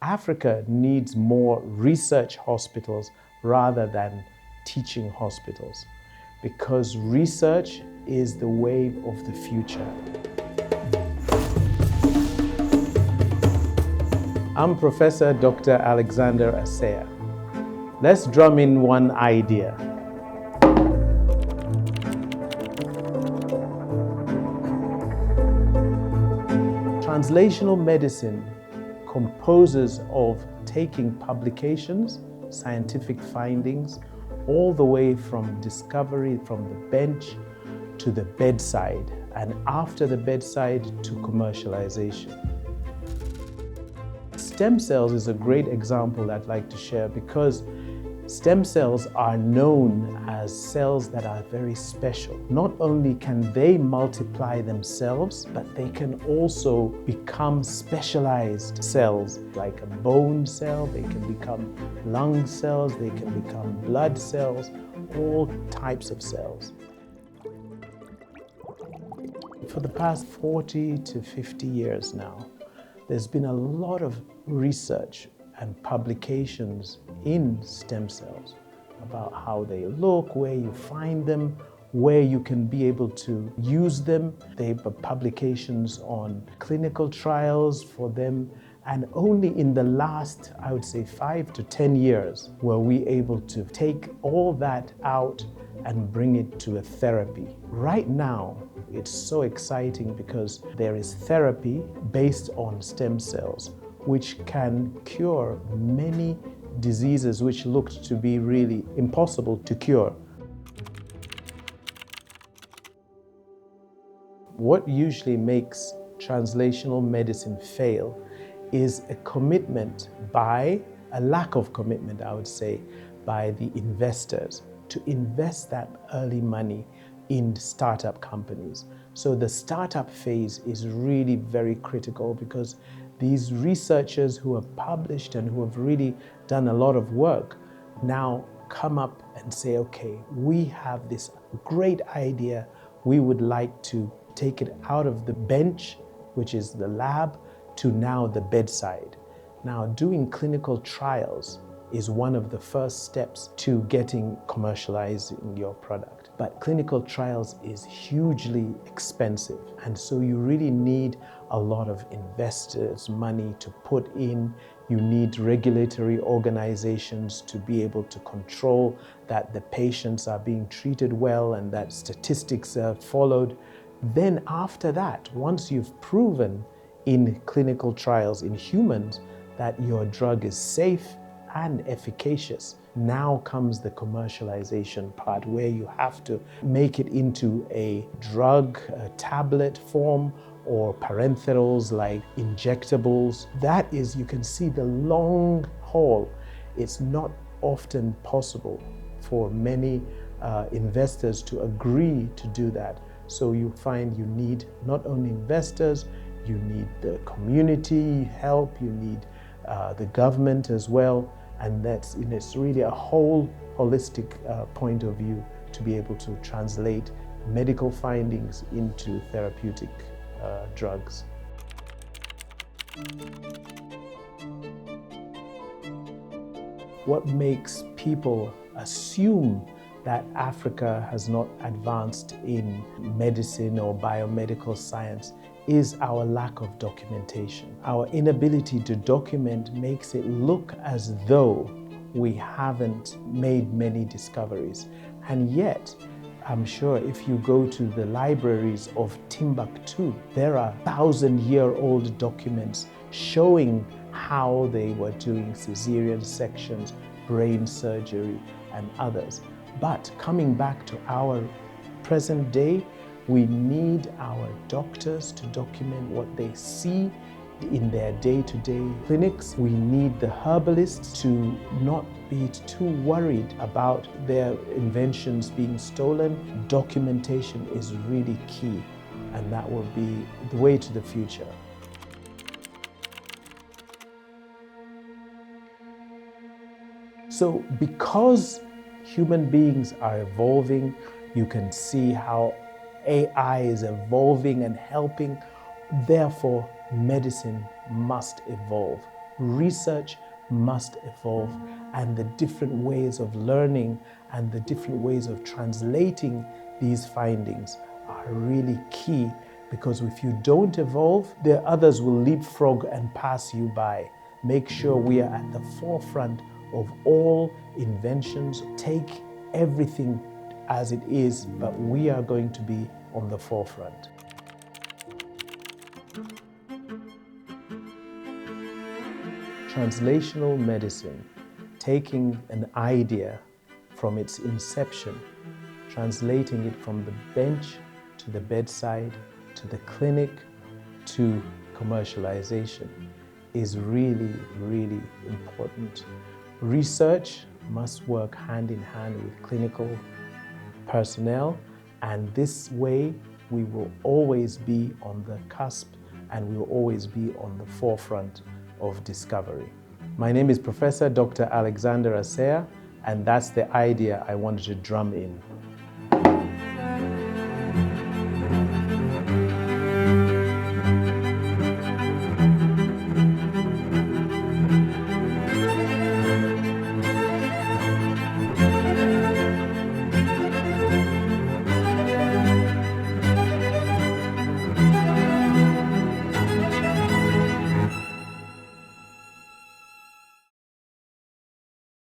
Africa needs more research hospitals rather than teaching hospitals, because research is the wave of the future. I'm Professor Dr. Alexzander Asea. Let's drum in one idea. Translational medicine composes of taking publications, scientific findings, all the way from discovery from the bench to the bedside, and after the bedside to commercialization. Stem cells is a great example I'd like to share, because stem cells are known as cells that are very special. Not only can they multiply themselves, but they can also become specialized cells, like a bone cell. They can become lung cells, they can become blood cells, all types of cells. For the past 40 to 50 years now, there's been a lot of research and publications in stem cells about how they look, where you find them, where you can be able to use them. There are publications on clinical trials for them, and only in the last, I would say, 5 to 10 years were we able to take all that out and bring it to a therapy. Right now, it's so exciting because there is therapy based on stem cells, which can cure many diseases which looked to be really impossible to cure. What usually makes translational medicine fail is a lack of commitment, I would say, by the investors to invest that early money in startup companies. So the startup phase is really very critical, because these researchers who have published and who have really done a lot of work now come up and say, okay, we have this great idea. We would like to take it out of the bench, which is the lab, to now the bedside. Now, doing clinical trials is one of the first steps to commercializing your product. But clinical trials is hugely expensive, and so you really need a lot of investors' money to put in. You need regulatory organizations to be able to control that the patients are being treated well and that statistics are followed. Then after that, once you've proven in clinical trials in humans that your drug is safe and efficacious, now comes the commercialization part, where you have to make it into a drug, a tablet form, or parenterals like injectables. That is, you can see the long haul. It's not often possible for many investors to agree to do that. So you find you need not only investors, you need the community help, you need the government as well. And it's really a whole holistic point of view to be able to translate medical findings into therapeutic drugs. What makes people assume that Africa has not advanced in medicine or biomedical science is our lack of documentation. Our inability to document makes it look as though we haven't made many discoveries. And yet, I'm sure if you go to the libraries of Timbuktu, there are 1,000-year-old documents showing how they were doing cesarean sections, brain surgery, and others. But coming back to our present day, we need our doctors to document what they see in their day-to-day clinics. We need the herbalists to not be too worried about their inventions being stolen. Documentation is really key, and that will be the way to the future. So because human beings are evolving, you can see how AI is evolving and helping. Therefore, medicine must evolve. Research must evolve, and the different ways of learning and the different ways of translating these findings are really key, because if you don't evolve, the others will leapfrog and pass you by. Make sure we are at the forefront of all inventions. Take everything as it is, but we are going to be on the forefront. Translational medicine, taking an idea from its inception, translating it from the bench to the bedside, to the clinic, to commercialization, is really, really important. Research must work hand in hand with clinical personnel, and this way we will always be on the cusp and we will always be on the forefront of discovery. My name is Professor Dr. Alexzander Asea, and that's the idea I wanted to drum in.